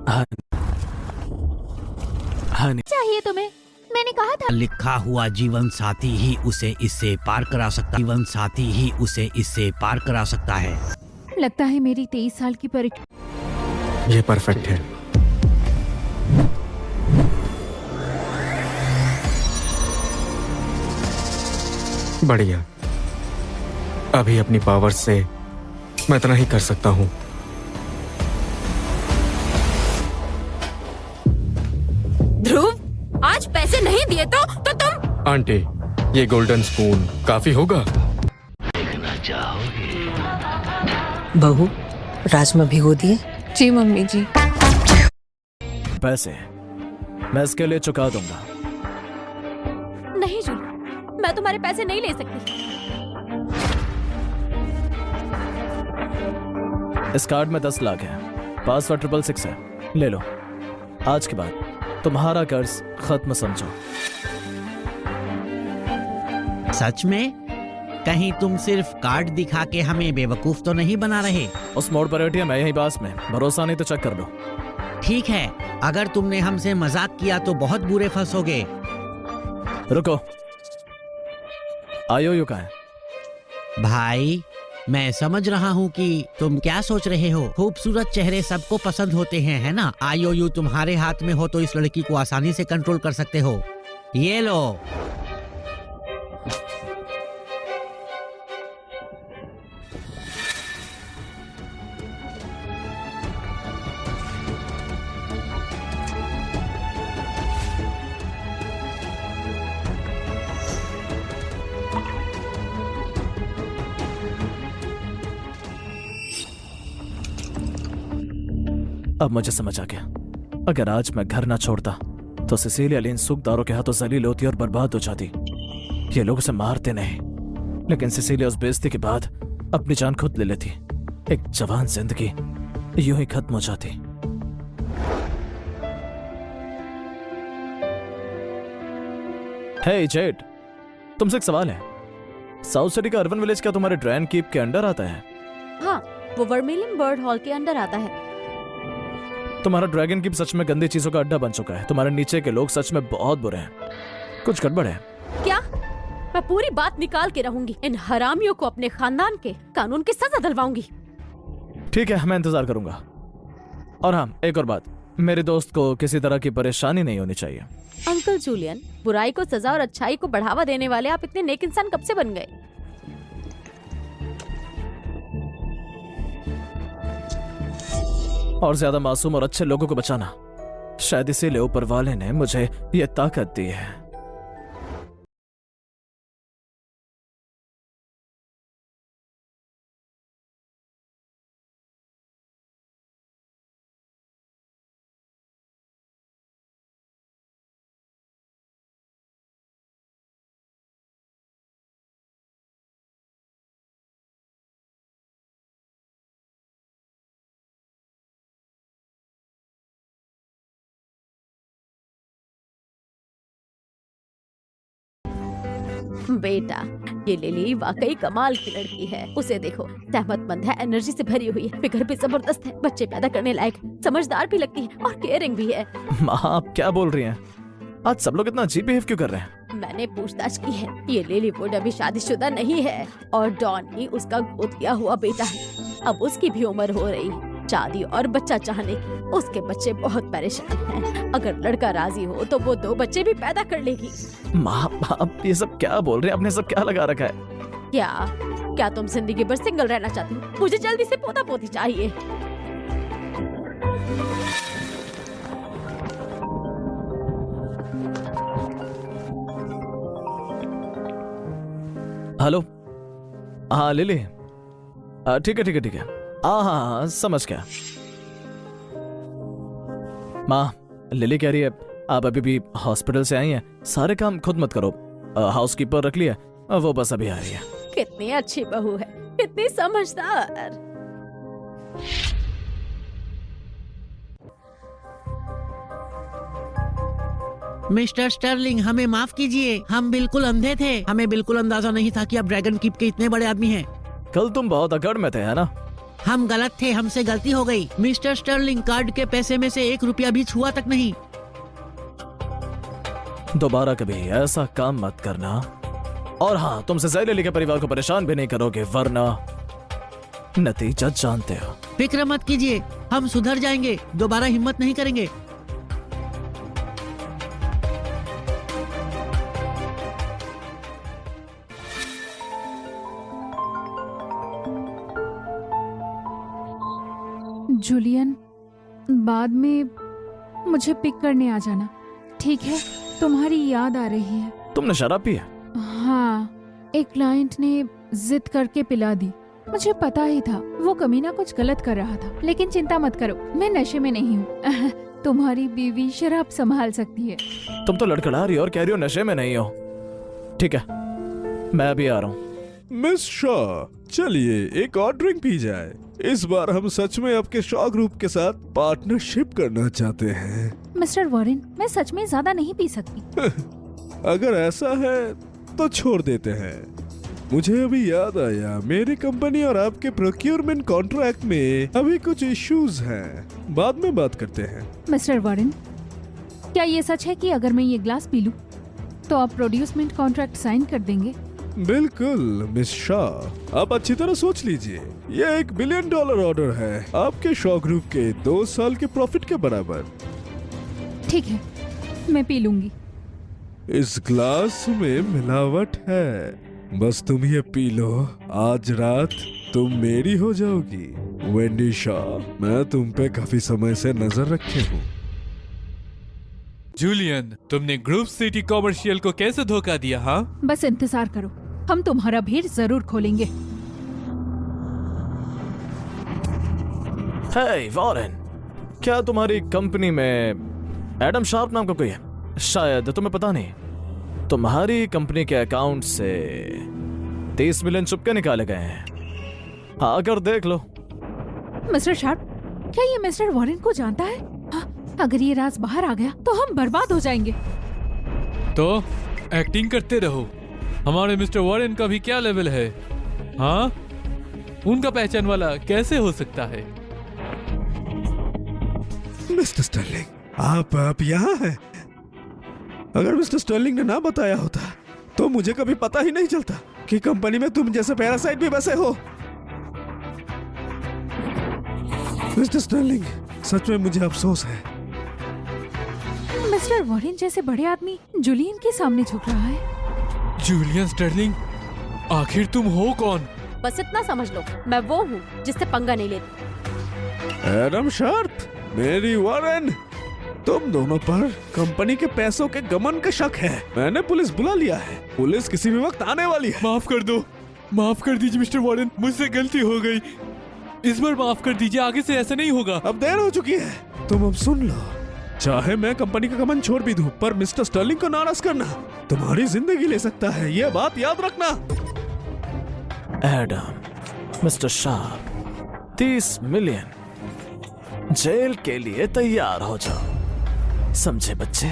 हाँ, हाँ, चाहिए तुम्हें? मैंने कहा था। लिखा हुआ जीवन साथी ही उसे इससे पार करा सकता, जीवन साथी ही उसे इससे पार करा सकता है। लगता है मेरी 23 साल की परीक्षा। ये परफेक्ट है। बढ़िया। अभी अपनी पावर से मैं इतना ही कर सकता हूँ। ध्रुव, आज पैसे नहीं दिए तो तुम। आंटी, ये गोल्डन स्पून काफी होगा? देखना चाहोगे? बहू, राजमा भिगो दिए? जी मम्मी जी। पैसे मैं इसके लिए चुका दूंगा। नहीं जूली, मैं तुम्हारे पैसे नहीं ले सकती। इस कार्ड में 10 लाख है, पासवर्ड 666 है, ले लो। आज के बाद तुम्हारा कर्ज खत्म समझो। सच में? कहीं तुम सिर्फ कार्ड दिखा के हमें बेवकूफ तो नहीं बना रहे? उस मोड़ पर एटीएम है यहीं पास में, भरोसा नहीं तो चेक कर लो। ठीक है, अगर तुमने हमसे मजाक किया तो बहुत बुरे फंसोगे। रुको, आईओयू कहाँ है? भाई, मैं समझ रहा हूँ कि तुम क्या सोच रहे हो। खूबसूरत चेहरे सबको पसंद होते हैं, है ना? आईओयू तुम्हारे हाथ में हो तो इस लड़की को आसानी से कंट्रोल कर सकते हो। ये लो। अब मुझे समझ आ गया। अगर आज मैं घर ना छोड़ता तो सिसिलिया इन सूखदारों के हाथों जलील होती और बर्बाद हो जाती। ये लोग उसे मारते नहीं, लेकिन सिसिलिया उस बेइज्जती के बाद अपनी जान खुद ले लेती। एक जवान जिंदगी यूं ही खत्म हो जाती। हे जेड, तुमसे एक सवाल है। साउथ सिटी का अर्बन विलेज क्या तुम्हारे ड्रैगन कीप के अंडर आता है? हाँ, वो वर्मिलियन बर्ड हॉल के अंदर आता है। तुम्हारा ड्रैगन कीप सच में गंदी चीजों का अड्डा बन चुका है। तुम्हारे नीचे के लोग सच में बहुत बुरे हैं। कुछ गड़बड़ है क्या? मैं पूरी बात निकाल के रहूंगी। इन हरामियों को अपने खानदान के कानून की सजा दिलवाऊंगी। ठीक है, मैं इंतजार करूंगा। और हाँ, एक और बात, मेरे दोस्त को किसी तरह की परेशानी नहीं होनी चाहिए। अंकल जूलियन, बुराई को सजा और अच्छाई को बढ़ावा देने वाले आप इतने नेक इंसान कब से बन गए? और ज्यादा मासूम और अच्छे लोगों को बचाना, शायद इसीलिए ऊपर वाले ने मुझे ये ताकत दी है। बेटा, ये लिली वाकई कमाल की लड़की है। उसे देखो, सेहमतमंद है, एनर्जी से भरी हुई है, फिगर भी जबरदस्त है, बच्चे पैदा करने लायक, समझदार भी लगती है और केयरिंग भी है। माँ, आप क्या बोल रही हैं? आज सब लोग इतना अजीब बिहेव क्यों कर रहे हैं? मैंने पूछताछ की है। ये लिलीवुड अभी शादीशुदा नहीं है और डॉन ही उसका गोद दिया हुआ बेटा है। अब उसकी भी उम्र हो रही है शादी और बच्चा चाहने की। उसके बच्चे बहुत परेशान हैं। अगर लड़का राजी हो तो वो 2 बच्चे भी पैदा कर लेगी। माँ, आप ये सब क्या बोल रहे हैं? आपने सब क्या लगा रखा है? क्या तुम जिंदगी भर सिंगल रहना चाहती हो? मुझे जल्दी से पोता पोती चाहिए। हेलो, हाँ लिली, ठीक है ठीक है ठीक है, हाँ हाँ हाँ समझ गया। माँ, लिली कह रही है आप अभी भी हॉस्पिटल से आई हैं, सारे काम खुद मत करो, हाउसकीपर रख लिया, वो बस अभी आ रही है। कितनी अच्छी बहू है, कितनी समझदार। मिस्टर स्टर्लिंग, हमें माफ कीजिए, हम बिल्कुल अंधे थे। हमें बिल्कुल अंदाजा नहीं था कि आप ड्रैगन कीप के इतने बड़े आदमी हैं। कल तुम बहुत अकड़ में थे, है ना? हम गलत थे, हमसे गलती हो गई। मिस्टर स्टर्लिंग, कार्ड के पैसे में से 1 रुपया भी छुआ तक नहीं। दोबारा कभी ऐसा काम मत करना। और हाँ, तुम सज़ैल अली के परिवार को परेशान भी नहीं करोगे, वरना नतीजा जानते हो। फिक्र मत कीजिए, हम सुधर जाएंगे, दोबारा हिम्मत नहीं करेंगे। जूलियन, बाद में मुझे पिक करने आ जाना, ठीक है? तुम्हारी याद आ रही है। तुमने शराब पी है? हाँ, एक क्लाइंट ने जिद करके पिला दी। मुझे पता ही था वो कमीना कुछ गलत कर रहा था, लेकिन चिंता मत करो, मैं नशे में नहीं हूँ। तुम्हारी बीवी शराब संभाल सकती है। तुम तो लड़खड़ा रही हो और कह रही हो नशे में नहीं हो। ठीक है, मैं अभी आ रहा हूँ। मिस शॉ, चलिए एक और ड्रिंक पी जाए। इस बार हम सच में आपके शॉ ग्रुप के साथ पार्टनरशिप करना चाहते हैं। मिस्टर वॉरेन, मैं सच में ज्यादा नहीं पी सकती। अगर ऐसा है तो छोड़ देते हैं। मुझे अभी याद आया, मेरी कंपनी और आपके प्रोक्योरमेंट कॉन्ट्रैक्ट में अभी कुछ इश्यूज हैं, बाद में बात करते हैं। मिस्टर वॉरेन, क्या ये सच है कि अगर मैं ये ग्लास पी लूं तो आप प्रोड्यूसमेंट कॉन्ट्रैक्ट साइन कर देंगे? बिल्कुल मिस शाह, आप अच्छी तरह सोच लीजिए, ये $1 बिलियन ऑर्डर है, आपके शॉ ग्रुप के 2 साल के प्रॉफिट के बराबर। ठीक है, मैं पी लूंगी। इस ग्लास में मिलावट है, बस तुम ये पी लो, आज रात तुम मेरी हो जाओगी। वेंडी शाह, मैं तुम पे काफी समय से नजर रखे हूँ। जूलियन, तुमने ग्रुप सिटी कॉमर्शियल को कैसे धोखा दिया? हाँ, बस इंतजार करो, हम तुम्हारा भीड़ जरूर खोलेंगे। हे वॉरेन, क्या तुम्हारी कंपनी में एडम शार्प नाम का कोई है? शायद तुम्हें पता नहीं, तुम्हारी कंपनी के अकाउंट से 30 मिलियन चुपके निकाले गए हैं। आकर देख लो। मिस्टर शार्प, क्या ये मिस्टर वॉरेन को जानता है? हाँ, अगर ये राज बाहर आ गया तो हम बर्बाद हो जाएंगे। तो एक्टिंग करते रहो। हमारे मिस्टर वॉरेन का भी क्या लेवल है? हाँ, उनका पहचान वाला कैसे हो सकता है? मिस्टर स्टर्लिंग, आप यहाँ हैं? अगर मिस्टर स्टर्लिंग ने ना बताया होता तो मुझे कभी पता ही नहीं चलता कि कंपनी में तुम जैसे पैरासाइट भी बसे हो। मिस्टर स्टर्लिंग, सच में मुझे अफसोस है। मिस्टर वॉरेन जैसे बड़े आदमी जूलियन के सामने झुक रहा है। जूलियन स्टर्लिंग, आखिर तुम हो कौन? बस इतना समझ लो, मैं वो हूँ जिससे पंगा नहीं लेती। एडम शार्प, मेरी वॉरेन, तुम दोनों पर कंपनी के पैसों के गमन का शक है। मैंने पुलिस बुला लिया है, पुलिस किसी भी वक्त आने वाली है। माफ कर दो, माफ कर दीजिए मिस्टर वॉरेन, मुझसे गलती हो गई। इस बार माफ कर दीजिए, आगे से ऐसा नहीं होगा। अब देर हो चुकी है, तुम अब सुन लो। चाहे मैं कंपनी का गमन छोड़ भी दूं, पर मिस्टर स्टर्लिंग को नाराज करना तुम्हारी जिंदगी ले सकता है, ये बात याद रखना। Adam, mister Sharp, 30 million, jail के लिए तैयार हो जाओ, समझे बच्चे?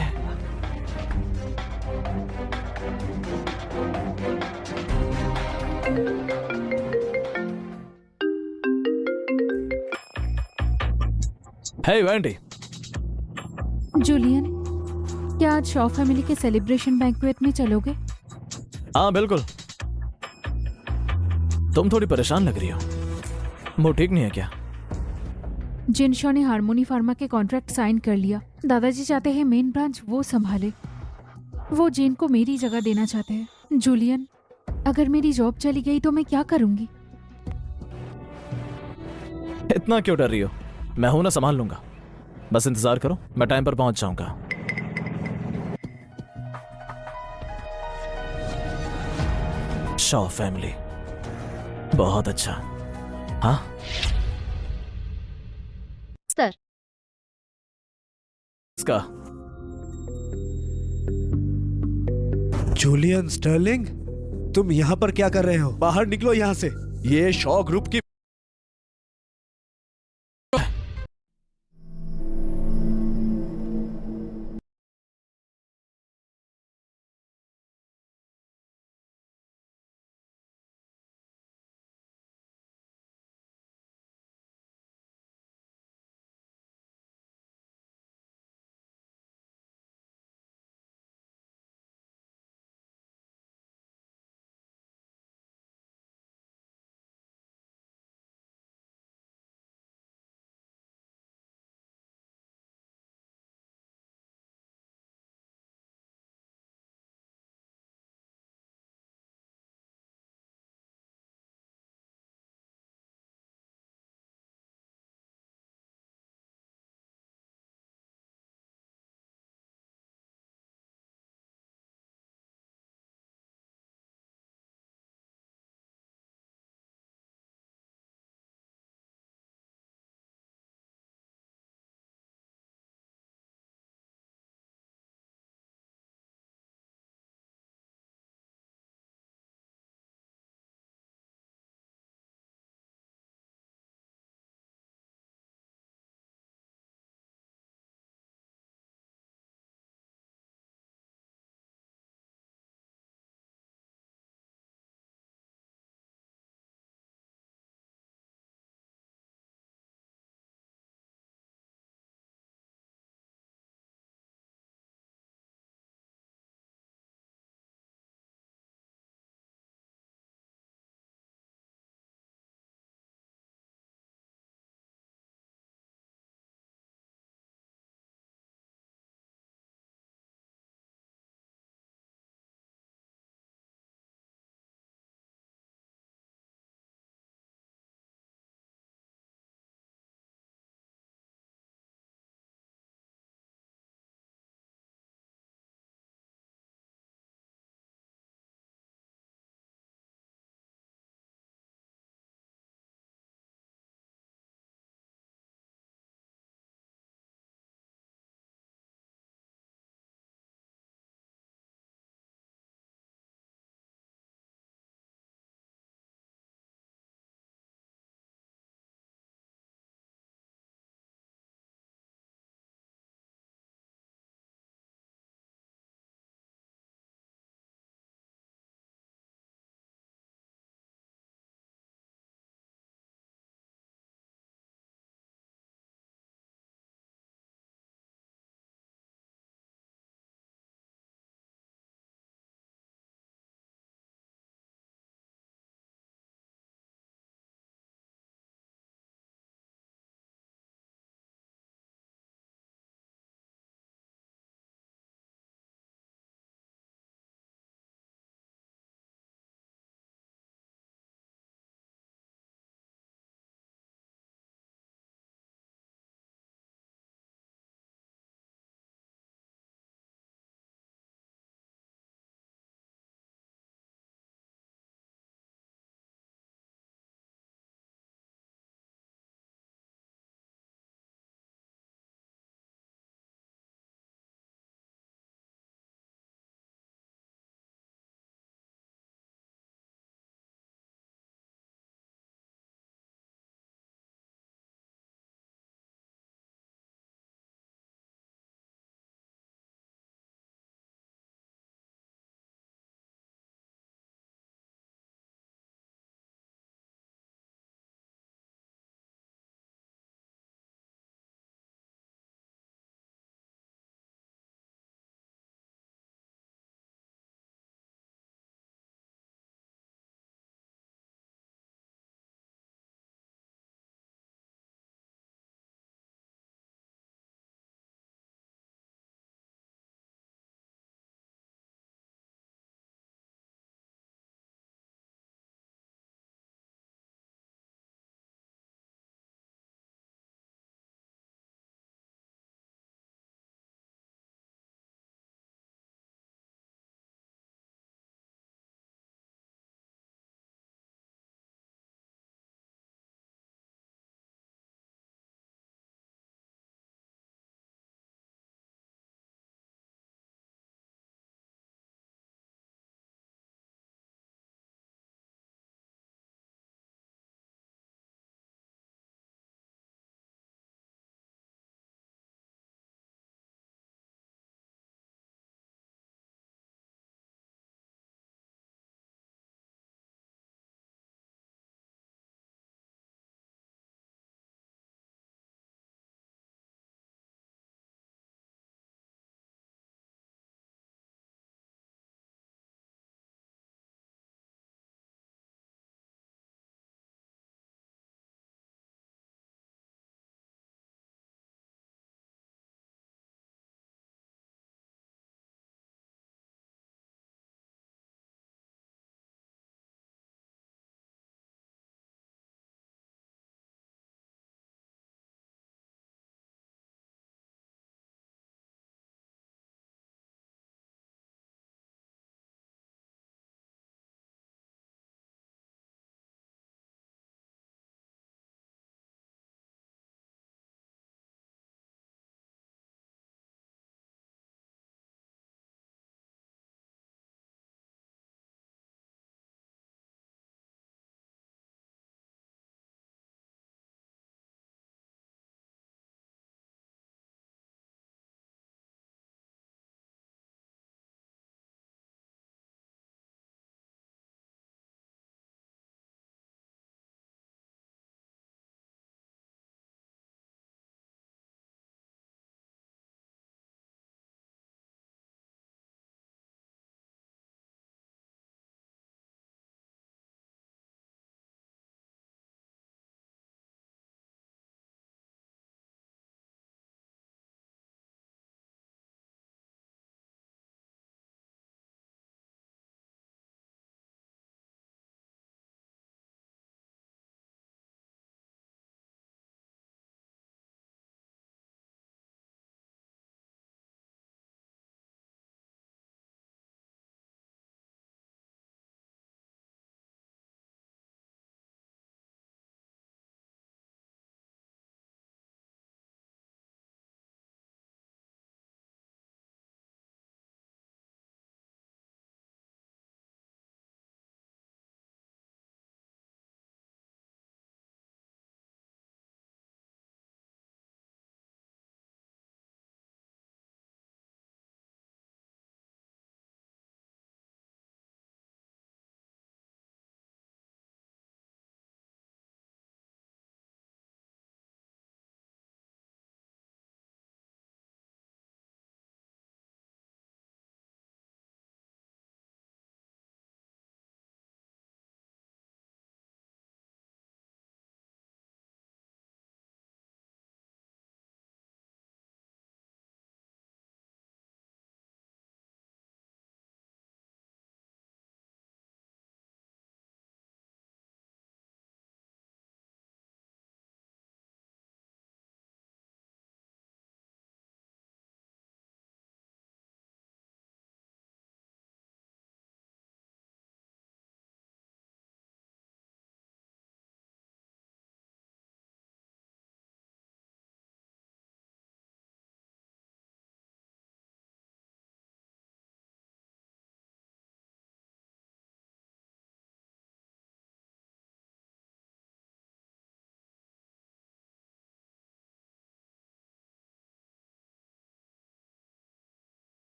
हे वेंडी। जूलियन, क्या आज शॉ फैमिली के सेलिब्रेशन बैंक्वेट में चलोगे? हाँ बिल्कुल। तुम थोड़ी परेशान लग रही हो, वो ठीक नहीं है क्या? जिन शॉ ने हार्मोनी फार्मा के कॉन्ट्रैक्ट साइन कर लिया। दादाजी चाहते हैं मेन ब्रांच वो संभाले। वो जिन को मेरी जगह देना चाहते हैं। जूलियन, अगर मेरी जॉब चली गई तो मैं क्या करूंगी? इतना क्यों डर रही हो? मैं हूं ना, संभाल लूंगा। बस इंतजार करो, मैं टाइम पर पहुंच जाऊंगा। शॉ फैमिली बहुत अच्छा। हाँ सर, इसका जूलियन स्टर्लिंग, तुम यहाँ पर क्या कर रहे हो? बाहर निकलो यहाँ से। ये शॉ ग्रुप की